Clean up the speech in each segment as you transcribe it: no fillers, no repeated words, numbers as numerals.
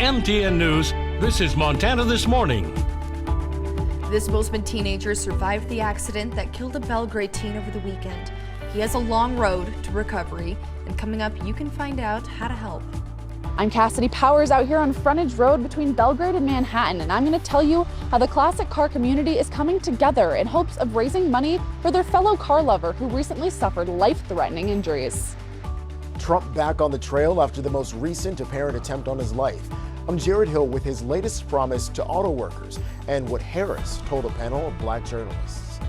MTN News, this is Montana This Morning. This Bozeman teenager survived the accident that killed a Belgrade teen over the weekend. He has a long road to recovery, and coming up, you can find out how to help. I'm Cassidy Powers out here on Frontage Road between Belgrade and Manhattan, and I'm going to tell you how the classic car community is coming together in hopes of raising money for their fellow car lover who recently suffered life-threatening injuries. Trump back on the trail after the most recent apparent attempt on his life. I'm Jared Hill with his latest promise to auto workers and what Harris told a panel of black journalists.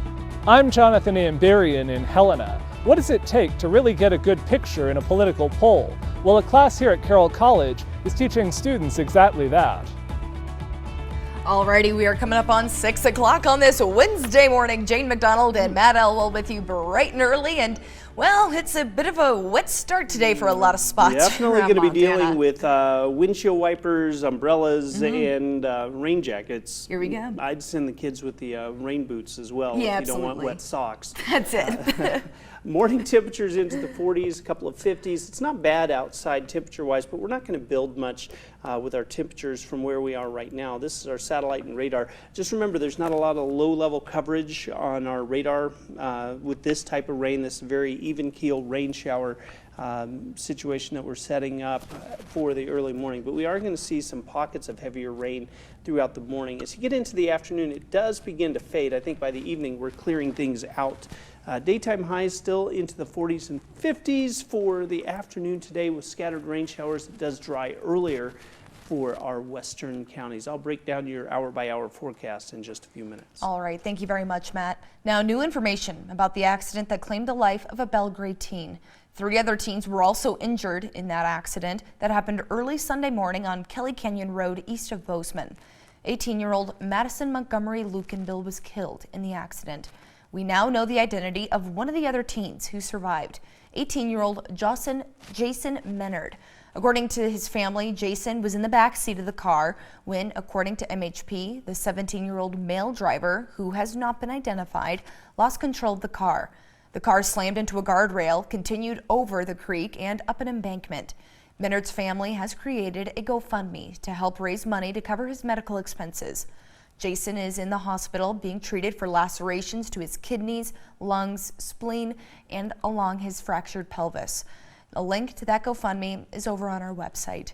I'm Jonathan Amberian in Helena. What does it take to really get a good picture in a political poll? Well, a class here at Carroll College is teaching students exactly that. Alrighty, we are coming up on 6 o'clock on this Wednesday morning. Jane McDonald and Matt Elwell with you bright and early, and well, it's a bit of a wet start today for a lot of spots. Definitely going to be dealing with windshield wipers, umbrellas, and rain jackets. Here we go. I'd send the kids with the rain boots as well if you don't want wet socks. That's it. Morning temperatures into the 40s, a couple of 50s. It's not bad outside temperature-wise, but we're not going to build much with our temperatures from where we are right now. This is our satellite and radar. Just remember, there's not a lot of low-level coverage on our radar with this type of rain, this very even-keel rain shower situation that we're setting up for the early morning. But we are going to see some pockets of heavier rain throughout the morning. As you get into the afternoon, it does begin to fade. I think by the evening, we're clearing things out. Daytime highs still into the 40s and 50s for the afternoon today with scattered rain showers. It does dry earlier for our western counties. I'll break down your hour-by-hour forecast in just a few minutes. All right, thank you very much, Matt. Now, new information about the accident that claimed the life of a Belgrade teen. 3 other teens were also injured in that accident that happened early Sunday morning on Kelly Canyon Road east of Bozeman. 18-year-old Madison Montgomery Lucanville was killed in the accident. We now know the identity of one of the other teens who survived, 18-year-old Jason Menard. According to his family, Jason was in the back seat of the car when, according to MHP, the 17-year-old male driver, who has not been identified, lost control of the car. The car slammed into a guardrail, continued over the creek and up an embankment. Menard's family has created a GoFundMe to help raise money to cover his medical expenses. Jason is in the hospital being treated for lacerations to his kidneys, lungs, spleen, and along his fractured pelvis. A link to that GoFundMe is over on our website.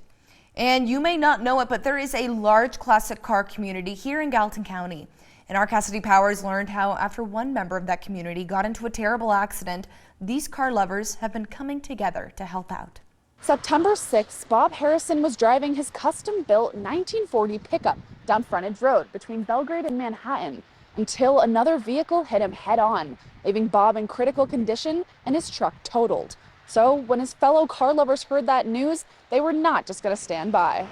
And you may not know it, but there is a large classic car community here in Gallatin County. And our Cassidy Powers learned how after one member of that community got into a terrible accident, these car lovers have been coming together to help out. September 6th, Bob Harrison was driving his custom-built 1940 pickup down Frontage Road between Belgrade and Manhattan until another vehicle hit him head-on, leaving Bob in critical condition and his truck totaled. So when his fellow car lovers heard that news, they were not just going to stand by.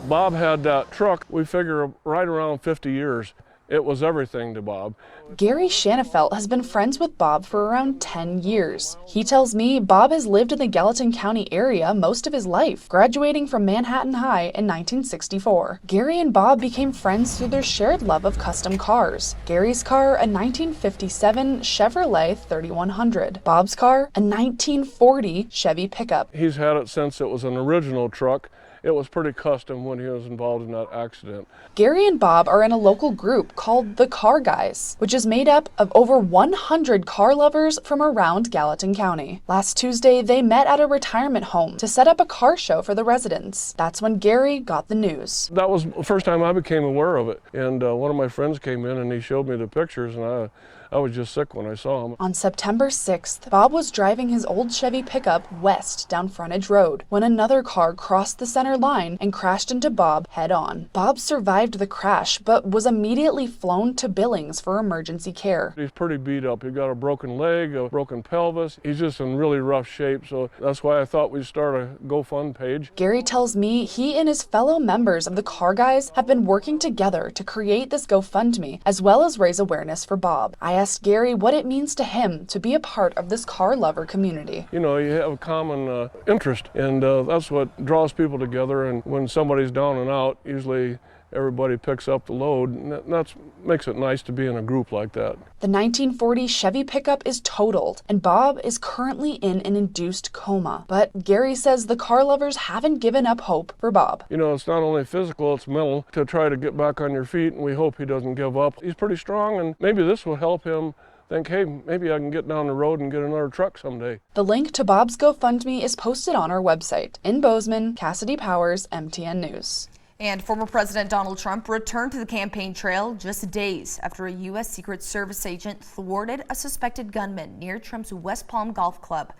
Bob had that truck, we figure, right around 50 years. It was everything to Bob. Gary Shanafelt has been friends with Bob for around 10 years. He tells me Bob has lived in the Gallatin County area most of his life, graduating from Manhattan High in 1964. Gary and Bob became friends through their shared love of custom cars. Gary's car, a 1957 Chevrolet 3100. Bob's car, a 1940 Chevy pickup. He's had it since it was an original truck. It was pretty custom when he was involved in that accident. Gary and Bob are in a local group called the Car Guys, which is made up of over 100 car lovers from around Gallatin County. Last Tuesday, they met at a retirement home to set up a car show for the residents. That's when Gary got the news. That was the first time I became aware of it. And one of my friends came in and he showed me the pictures, and I was just sick when I saw him. On September 6th, Bob was driving his old Chevy pickup west down Frontage Road when another car crossed the center line and crashed into Bob head-on. Bob survived the crash, but was immediately flown to Billings for emergency care. He's pretty beat up. He's got a broken leg, a broken pelvis. He's just in really rough shape, so that's why I thought we'd start a GoFundMe page. Gary tells me he and his fellow members of the Car Guys have been working together to create this GoFundMe, as well as raise awareness for Bob. I asked Gary what it means to him to be a part of this car lover community. You know, you have a common interest, and that's what draws people together. And when somebody's down and out, usually everybody picks up the load. And that's makes it nice to be in a group like that. The 1940 Chevy pickup is totaled, and Bob is currently in an induced coma. But Gary says the car lovers haven't given up hope for Bob. You know, it's not only physical, it's mental, to try to get back on your feet, and we hope he doesn't give up. He's pretty strong, and maybe this will help him think, hey, maybe I can get down the road and get another truck someday. The link to Bob's GoFundMe is posted on our website. In Bozeman, Cassidy Powers, MTN News. And former President Donald Trump returned to the campaign trail just days after a U.S. Secret Service agent thwarted a suspected gunman near Trump's West Palm Golf Club.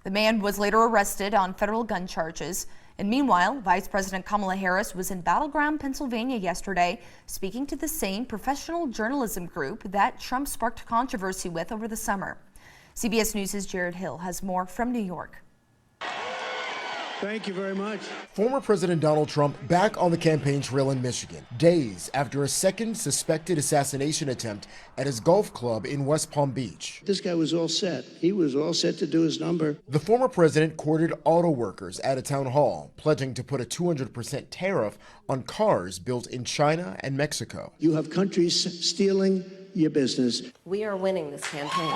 The man was later arrested on federal gun charges. And meanwhile, Vice President Kamala Harris was in Battleground, Pennsylvania yesterday, speaking to the same professional journalism group that Trump sparked controversy with over the summer. CBS News' Jared Hill has more from New York. Thank you very much. Former President Donald Trump back on the campaign trail in Michigan, days after a second suspected assassination attempt at his golf club in West Palm Beach. This guy was all set. He was all set to do his number. The former president courted auto workers at a town hall, pledging to put a 200% tariff on cars built in China and Mexico. You have countries stealing your business. We are winning this campaign.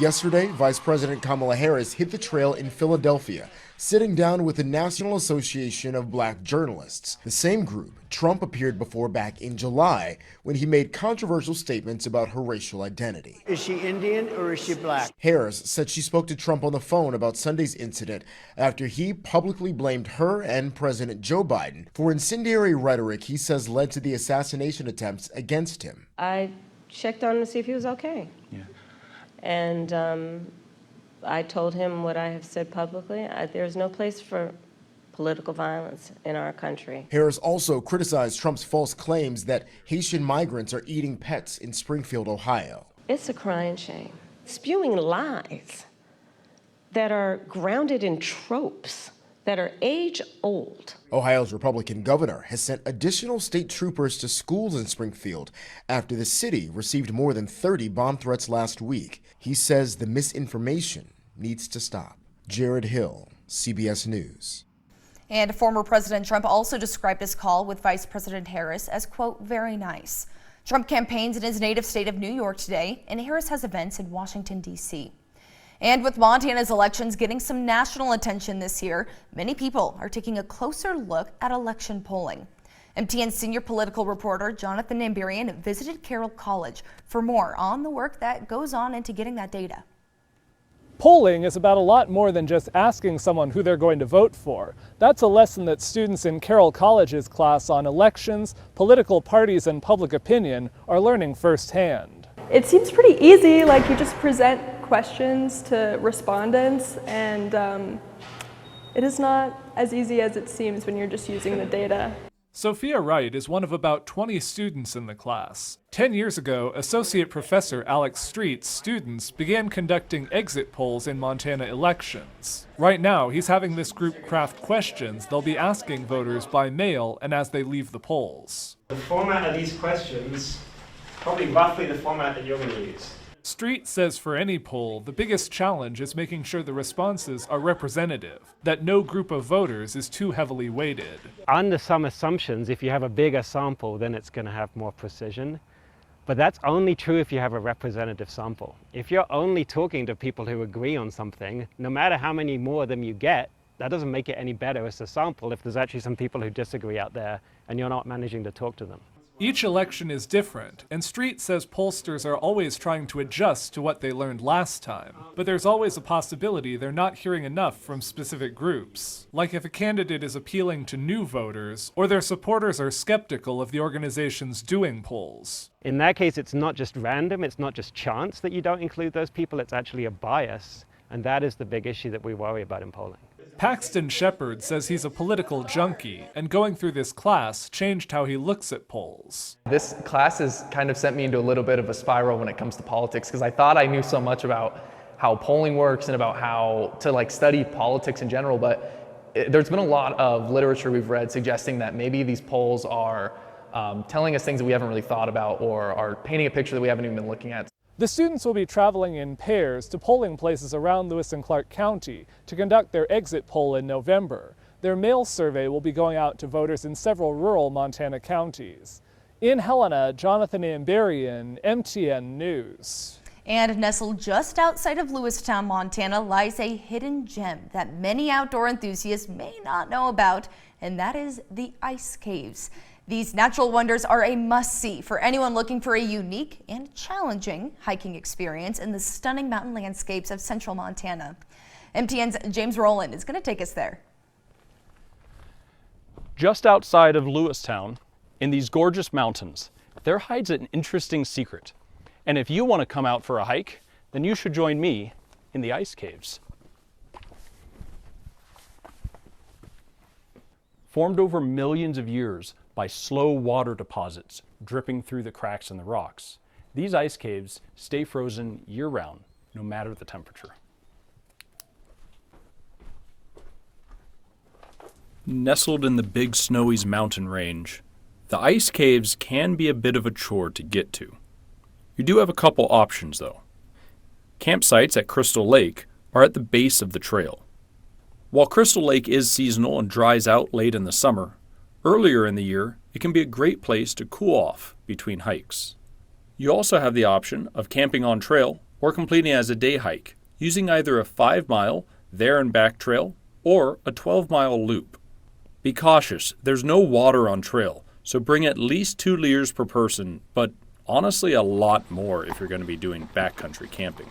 Yesterday, Vice President Kamala Harris hit the trail in Philadelphia, sitting down with the National Association of Black Journalists, the same group Trump appeared before back in July when he made controversial statements about her racial identity. Is she Indian or is she black? Harris said she spoke to Trump on the phone about Sunday's incident after he publicly blamed her and President Joe Biden for incendiary rhetoric he says led to the assassination attempts against him. I checked on him to see if he was okay. Yeah. And I told him what I have said publicly. There's no place for political violence in our country. Harris also criticized Trump's false claims that Haitian migrants are eating pets in Springfield, Ohio. It's a crying shame. Spewing lies that are grounded in tropes that are age-old. Ohio's Republican governor has sent additional state troopers to schools in Springfield after the city received more than 30 bomb threats last week. He says the misinformation needs to stop. Jared Hill, CBS News. And former President Trump also described his call with Vice President Harris as, quote, very nice. Trump campaigns in his native state of New York today, and Harris has events in Washington, D.C. And with Montana's elections getting some national attention this year, many people are taking a closer look at election polling. MTN senior political reporter Jonathan Nambarian visited Carroll College for more on the work that goes on into getting that data. Polling is about a lot more than just asking someone who they're going to vote for. That's a lesson that students in Carroll College's class on elections, political parties, and public opinion are learning firsthand. It seems pretty easy, like you just present questions to respondents, and it is not as easy as it seems when you're just using the data. Sophia Wright is one of about 20 students in the class. 10 years ago, Associate Professor Alex Street's students began conducting exit polls in Montana elections. Right now, he's having this group craft questions they'll be asking voters by mail and as they leave the polls. The format of these questions, probably roughly the format that you're going to use. Street says for any poll, the biggest challenge is making sure the responses are representative, that no group of voters is too heavily weighted. Under some assumptions, if you have a bigger sample, then it's going to have more precision. But that's only true if you have a representative sample. If you're only talking to people who agree on something, no matter how many more of them you get, that doesn't make it any better as a sample if there's actually some people who disagree out there and you're not managing to talk to them. Each election is different, and Street says pollsters are always trying to adjust to what they learned last time. But there's always a possibility they're not hearing enough from specific groups. Like if a candidate is appealing to new voters, or their supporters are skeptical of the organizations doing polls. In that case, it's not just random, it's not just chance that you don't include those people, it's actually a bias. And that is the big issue that we worry about in polling. Paxton Shepard says he's a political junkie, and going through this class changed how he looks at polls. This class has kind of sent me into a little bit of a spiral when it comes to politics, because I thought I knew so much about how polling works and about how to study politics in general, but there's been a lot of literature we've read suggesting that maybe these polls are telling us things that we haven't really thought about or are painting a picture that we haven't even been looking at. The students will be traveling in pairs to polling places around Lewis and Clark County to conduct their exit poll in November. Their mail survey will be going out to voters in several rural Montana counties. In Helena, Jonathan Amberian, MTN News. And nestled just outside of Lewistown, Montana, lies a hidden gem that many outdoor enthusiasts may not know about, and that is the ice caves. These natural wonders are a must-see for anyone looking for a unique and challenging hiking experience in the stunning mountain landscapes of central Montana. MTN's James Rowland is going to take us there. Just outside of Lewistown, in these gorgeous mountains, there hides an interesting secret. And if you want to come out for a hike, then you should join me in the ice caves. Formed over millions of years by slow water deposits dripping through the cracks in the rocks, these ice caves stay frozen year-round, no matter the temperature. Nestled in the Big Snowy's mountain range, the ice caves can be a bit of a chore to get to. You do have a couple options though. Campsites at Crystal Lake are at the base of the trail. While Crystal Lake is seasonal and dries out late in the summer, earlier in the year it can be a great place to cool off between hikes. You also have the option of camping on trail or completing as a day hike, using either a 5-mile there and back trail or a 12-mile loop. Be cautious, there's no water on trail, so bring at least 2 liters per person, but honestly a lot more if you're going to be doing backcountry camping.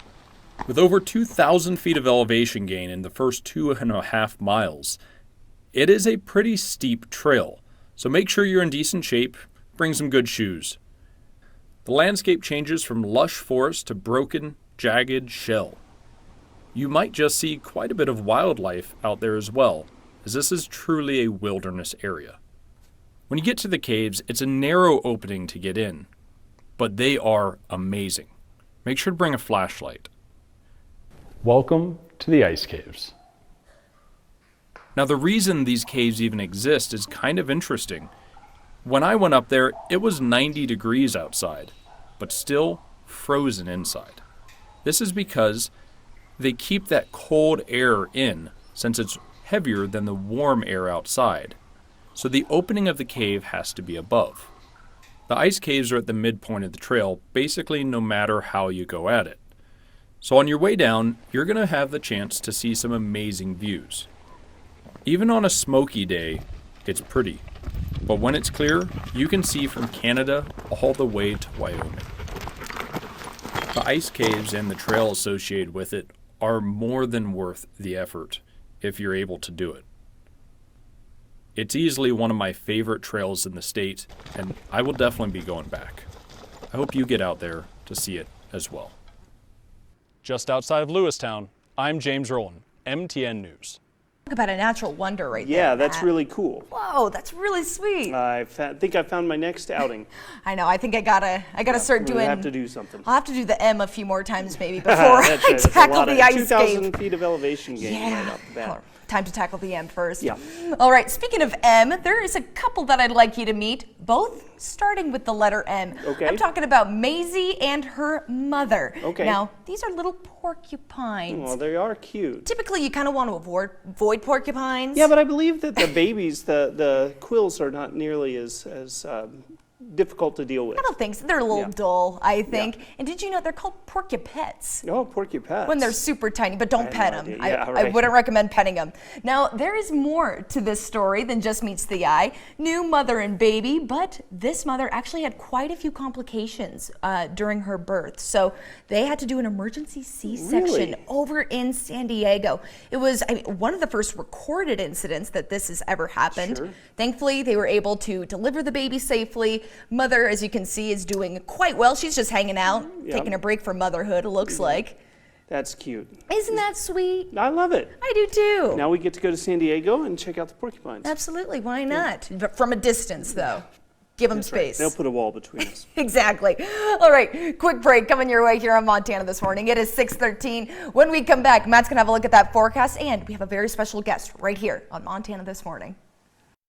With over 2,000 feet of elevation gain in the first 2.5 miles, it is a pretty steep trail, so make sure you're in decent shape, bring some good shoes. The landscape changes from lush forest to broken, jagged shell. You might just see quite a bit of wildlife out there as well, as this is truly a wilderness area. When you get to the caves, it's a narrow opening to get in, but they are amazing. Make sure to bring a flashlight. Welcome to the ice caves. Now the reason these caves even exist is kind of interesting. When I went up there, it was 90 degrees outside, but still frozen inside. This is because they keep that cold air in, since it's heavier than the warm air outside. So the opening of the cave has to be above. The ice caves are at the midpoint of the trail, basically no matter how you go at it. So on your way down, you're going to have the chance to see some amazing views. Even on a smoky day, it's pretty. But when it's clear, you can see from Canada all the way to Wyoming. The ice caves and the trail associated with it are more than worth the effort if you're able to do it. It's easily one of my favorite trails in the state, and I will definitely be going back. I hope you get out there to see it as well. Just outside of Lewistown, I'm James Rowland, MTN News. Talk about a natural wonder right there. Yeah, that's Matt. really cool. Whoa, that's really sweet. I think I found my next outing. I know. I think I gotta start doing. We have to do something. I'll have to do the M a few more times maybe before I tackle the ice 2,000 feet of elevation gain yeah. right off the bat. Time to tackle the M first. Yeah. All right, speaking of M, there is a couple that I'd like you to meet, both starting with the letter M. Okay. I'm talking about Maisie and her mother. Okay. Now, these are little porcupines. Well, they are cute. Typically, you kind of want to avoid porcupines. Yeah, but I believe that the babies, the quills are not nearly as difficult to deal with. I don't think so. They're a little dull, I think. Yeah. And did you know they're called porcupets? Oh, porcupets. When they're super tiny, but don't pet them. Yeah, I wouldn't recommend petting them. Now, there is more to this story than just meets the eye. New mother and baby, but this mother actually had quite a few complications during her birth. So they had to do an emergency C-section over in San Diego. It was one of the first recorded incidents that this has ever happened. Sure. Thankfully, they were able to deliver the baby safely. Mother, as you can see, is doing quite well. She's just hanging out, taking a break from motherhood, it looks like. That's cute. Isn't that sweet? I love it. I do too. Now we get to go to San Diego and check out the porcupines. Absolutely, why not? But from a distance, though. Give them space. Right. They'll put a wall between us. Exactly. All right, quick break coming your way here on Montana This Morning. It is 6:13. When we come back, Matt's going to have a look at that forecast, and we have a very special guest right here on Montana This Morning.